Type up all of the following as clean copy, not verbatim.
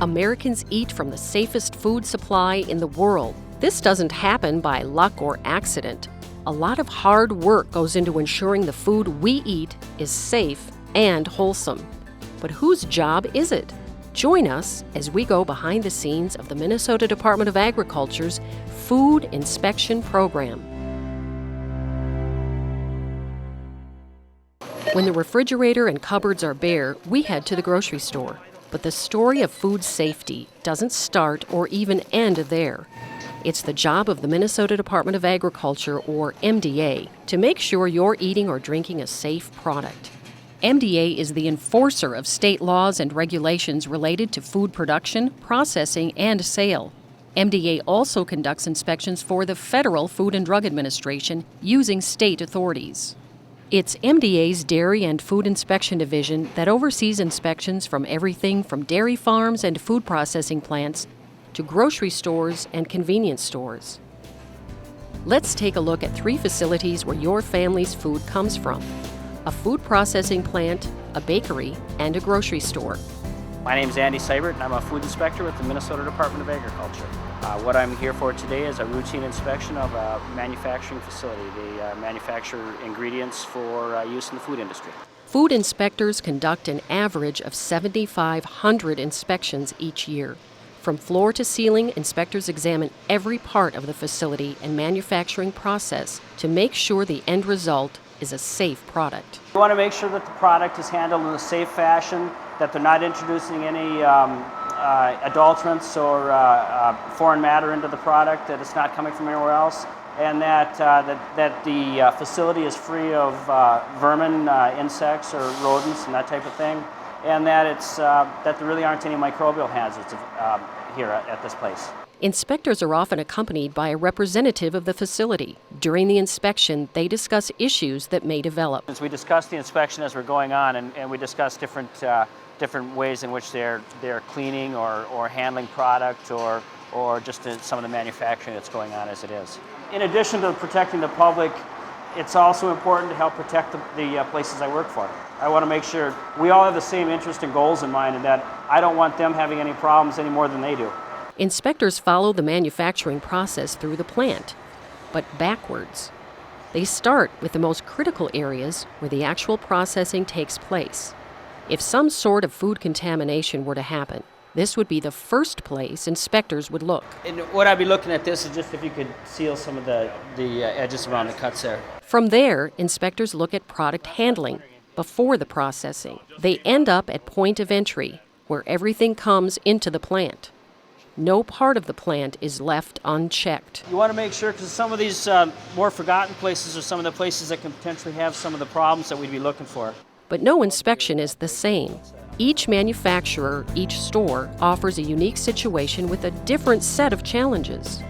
Americans eat from the safest food supply in the world. This doesn't happen by luck or accident. A lot of hard work goes into ensuring the food we eat is safe and wholesome. But whose job is it? Join us as we go behind the scenes of the Minnesota Department of Agriculture's Food Inspection Program. When the refrigerator and cupboards are bare, we head to the grocery store. But the story of food safety doesn't start or even end there. It's the job of the Minnesota Department of Agriculture, or MDA, to make sure you're eating or drinking a safe product. MDA is the enforcer of state laws and regulations related to food production, processing, and sale. MDA also conducts inspections for the Federal Food and Drug Administration using state authorities. It's MDA's Dairy and Food Inspection Division that oversees inspections from everything from dairy farms and food processing plants to grocery stores and convenience stores. Let's take a look at 3 facilities where your family's food comes from: a food processing plant, a bakery, and a grocery store. My name is Andy Cibert, and I'm a food inspector with the Minnesota Department of Agriculture. What I'm here for today is a routine inspection of a manufacturing facility. They manufacture ingredients for use in the food industry. Food inspectors conduct an average of 7,500 inspections each year. From floor to ceiling, inspectors examine every part of the facility and manufacturing process to make sure the end result is a safe product. We want to make sure that the product is handled in a safe fashion, that they're not introducing any adulterants or foreign matter into the product, that it's not coming from anywhere else, and that the facility is free of vermin, insects, or rodents and that type of thing, and that there really aren't any microbial hazards here at this place. Inspectors are often accompanied by a representative of the facility. During the inspection, they discuss issues that may develop. As we discuss the inspection as we're going on, and we discuss different ways in which they're cleaning or handling product or just some of the manufacturing that's going on as it is. In addition to protecting the public, it's also important to help protect the places I work for. I want to make sure we all have the same interest and goals in mind, and that I don't want them having any problems any more than they do. Inspectors follow the manufacturing process through the plant, but backwards. They start with the most critical areas where the actual processing takes place. If some sort of food contamination were to happen, this would be the first place inspectors would look. And what I'd be looking at this is just if you could seal some of the edges around the cuts there. From there, inspectors look at product handling before the processing. They end up at point of entry, where everything comes into the plant. No part of the plant is left unchecked. You want to make sure, because some of these more forgotten places are some of the places that can potentially have some of the problems that we'd be looking for. But no inspection is the same. Each manufacturer, each store, offers a unique situation with a different set of challenges.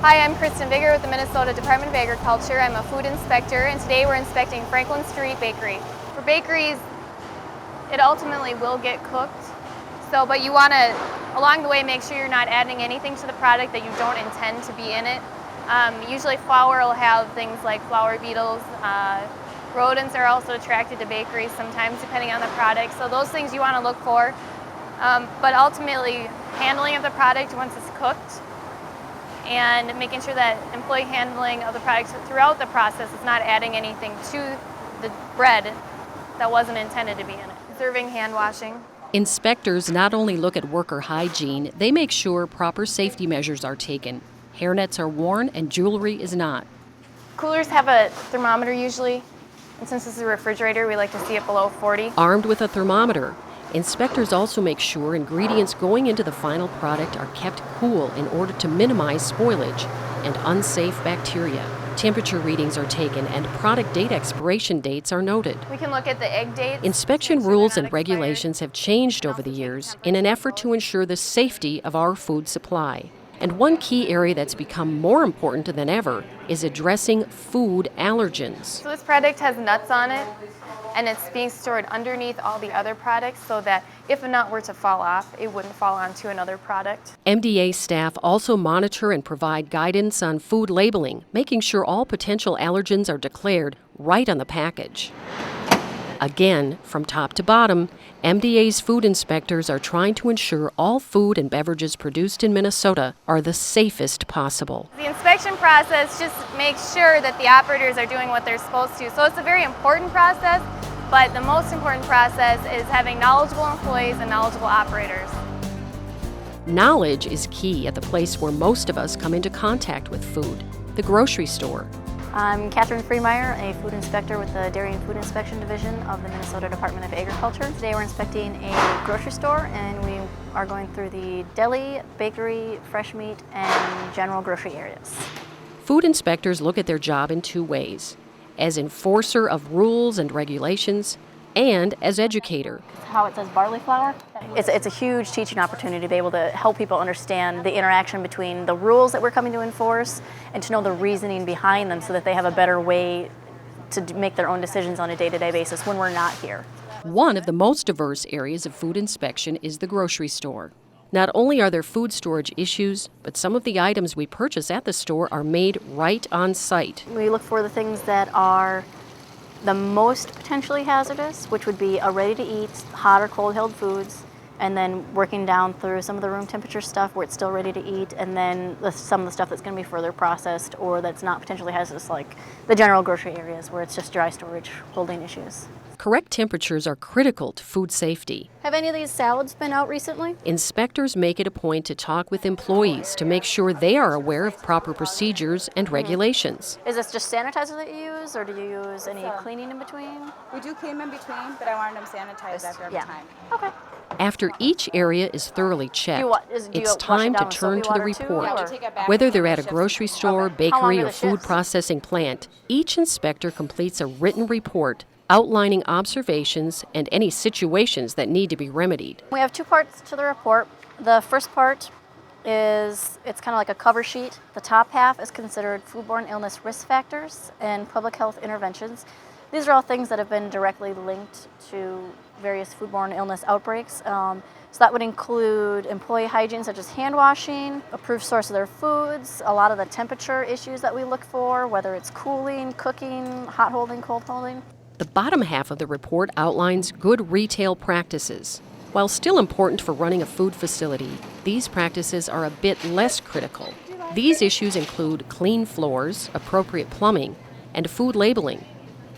Hi, I'm Kristin Viger with the Minnesota Department of Agriculture. I'm a food inspector, and today we're inspecting Franklin Street Bakery. For bakeries, it ultimately will get cooked. But you want to, along the way, make sure you're not adding anything to the product that you don't intend to be in it. Usually flour will have things like flour beetles. Rodents are also attracted to bakeries sometimes, depending on the product. So those things you want to look for. But ultimately, handling of the product once it's cooked, and making sure that employee handling of the product throughout the process is not adding anything to the bread that wasn't intended to be in it. Observing hand washing. Inspectors not only look at worker hygiene, they make sure proper safety measures are taken. Hairnets are worn and jewelry is not. Coolers have a thermometer usually, and since this is a refrigerator, we like to see it below 40. Armed with a thermometer, inspectors also make sure ingredients going into the final product are kept cool in order to minimize spoilage and unsafe bacteria. Temperature readings are taken and product date expiration dates are noted. We can look at the egg dates. Inspection rules and regulations have changed over the years in an effort to ensure the safety of our food supply. And one key area that's become more important than ever is addressing food allergens. So this product has nuts on it, and it's being stored underneath all the other products so that if a nut were to fall off, it wouldn't fall onto another product. MDA staff also monitor and provide guidance on food labeling, making sure all potential allergens are declared right on the package. Again, from top to bottom, MDA's food inspectors are trying to ensure all food and beverages produced in Minnesota are the safest possible. The inspection process just makes sure that the operators are doing what they're supposed to. So it's a very important process, but the most important process is having knowledgeable employees and knowledgeable operators. Knowledge is key at the place where most of us come into contact with food, the grocery store. I'm Katherine Freemyer, a food inspector with the Dairy and Food Inspection Division of the Minnesota Department of Agriculture. Today we're inspecting a grocery store, and we are going through the deli, bakery, fresh meat, and general grocery areas. Food inspectors look at their job in two ways: as enforcer of rules and regulations, and as educator. How it says barley flour. It's a huge teaching opportunity to be able to help people understand the interaction between the rules that we're coming to enforce and to know the reasoning behind them so that they have a better way to make their own decisions on a day-to-day basis when we're not here. One of the most diverse areas of food inspection is the grocery store. Not only are there food storage issues, but some of the items we purchase at the store are made right on site. We look for the things that are the most potentially hazardous, which would be a ready-to-eat, hot or cold-held foods, and then working down through some of the room temperature stuff where it's still ready to eat, and then some of the stuff that's going to be further processed or that's not potentially hazardous, like the general grocery areas where it's just dry storage holding issues. Correct temperatures are critical to food safety. Have any of these salads been out recently? Inspectors make it a point to talk with employees to make sure they are aware of proper procedures and regulations. Is this just sanitizer that you use, or do you use any cleaning in between? We do clean in between, but I wanted them sanitized after every time. Okay. After each area is thoroughly checked, do you it's wash it time to down with turn soapy to the water too, report. Yeah, we take it back Whether and they're at a shifts. grocery store, Okay. How long bakery, are or the food shifts? processing plant, each inspector completes a written report outlining observations and any situations that need to be remedied. We have two parts to the report. The first part is, it's kind of like a cover sheet. The top half is considered foodborne illness risk factors and public health interventions. These are all things that have been directly linked to various foodborne illness outbreaks. So that would include employee hygiene, such as hand washing, approved source of their foods, a lot of the temperature issues that we look for, whether it's cooling, cooking, hot holding, cold holding. The bottom half of the report outlines good retail practices. While still important for running a food facility, these practices are a bit less critical. These issues include clean floors, appropriate plumbing, and food labeling.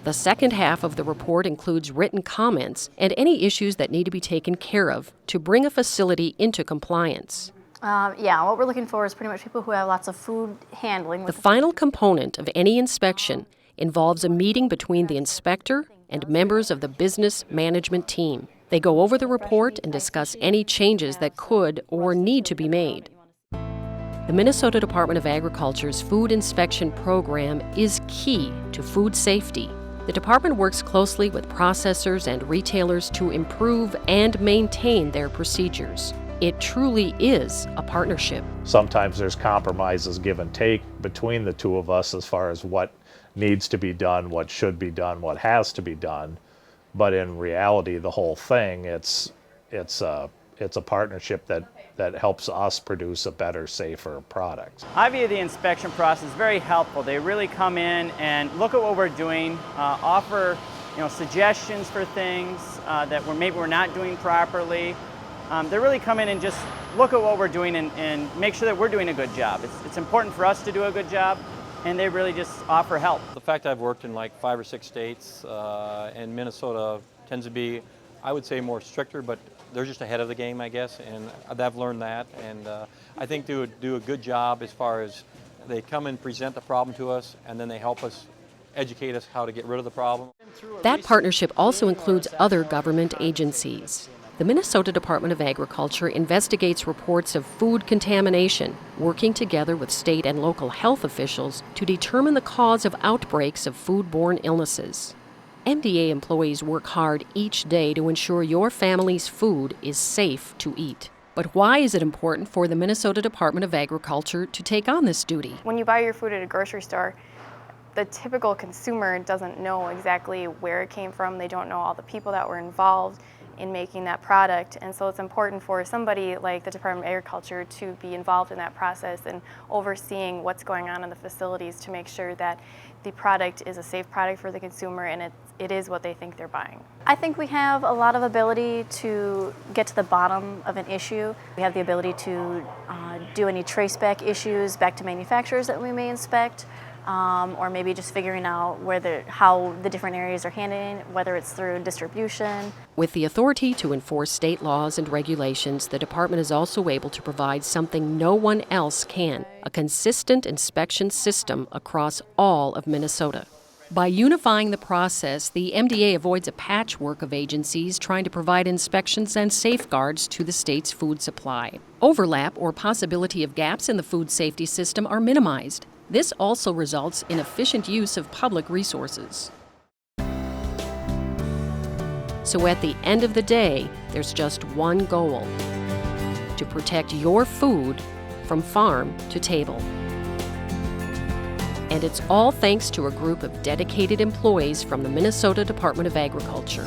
The second half of the report includes written comments and any issues that need to be taken care of to bring a facility into compliance. What we're looking for is pretty much people who have lots of food handling. The final component of any inspection involves a meeting between the inspector and members of the business management team. They go over the report and discuss any changes that could or need to be made. The Minnesota Department of Agriculture's food inspection program is key to food safety. The department works closely with processors and retailers to improve and maintain their procedures. It truly is a partnership. Sometimes there's compromises, give and take between the two of us as far as what needs to be done, what should be done, what has to be done. But in reality, the whole thing, it's a partnership that helps us produce a better, safer product. I view the inspection process very helpful. They really come in and look at what we're doing, offer suggestions for things that maybe we're not doing properly. They really come in and just look at what we're doing and make sure that we're doing a good job. It's important for us to do a good job, and they really just offer help. The fact I've worked in like 5 or 6 states, and Minnesota tends to be, I would say, more stricter, but they're just ahead of the game, I guess, and I've learned that. And I think they would do a good job as far as they come and present the problem to us, and then they help us educate us how to get rid of the problem. That partnership also includes other government agencies. The Minnesota Department of Agriculture investigates reports of food contamination, working together with state and local health officials to determine the cause of outbreaks of foodborne illnesses. MDA employees work hard each day to ensure your family's food is safe to eat. But why is it important for the Minnesota Department of Agriculture to take on this duty? When you buy your food at a grocery store, the typical consumer doesn't know exactly where it came from. They don't know all the people that were involved in making that product, and so it's important for somebody like the Department of Agriculture to be involved in that process and overseeing what's going on in the facilities to make sure that the product is a safe product for the consumer and it is what they think they're buying. I think we have a lot of ability to get to the bottom of an issue. We have the ability to do any traceback issues back to manufacturers that we may inspect, or maybe just figuring out how the different areas are handling, whether it's through distribution. With the authority to enforce state laws and regulations, the department is also able to provide something no one else can, a consistent inspection system across all of Minnesota. By unifying the process, the MDA avoids a patchwork of agencies trying to provide inspections and safeguards to the state's food supply. Overlap or possibility of gaps in the food safety system are minimized. This also results in efficient use of public resources. So at the end of the day, there's just one goal: to protect your food from farm to table. And it's all thanks to a group of dedicated employees from the Minnesota Department of Agriculture.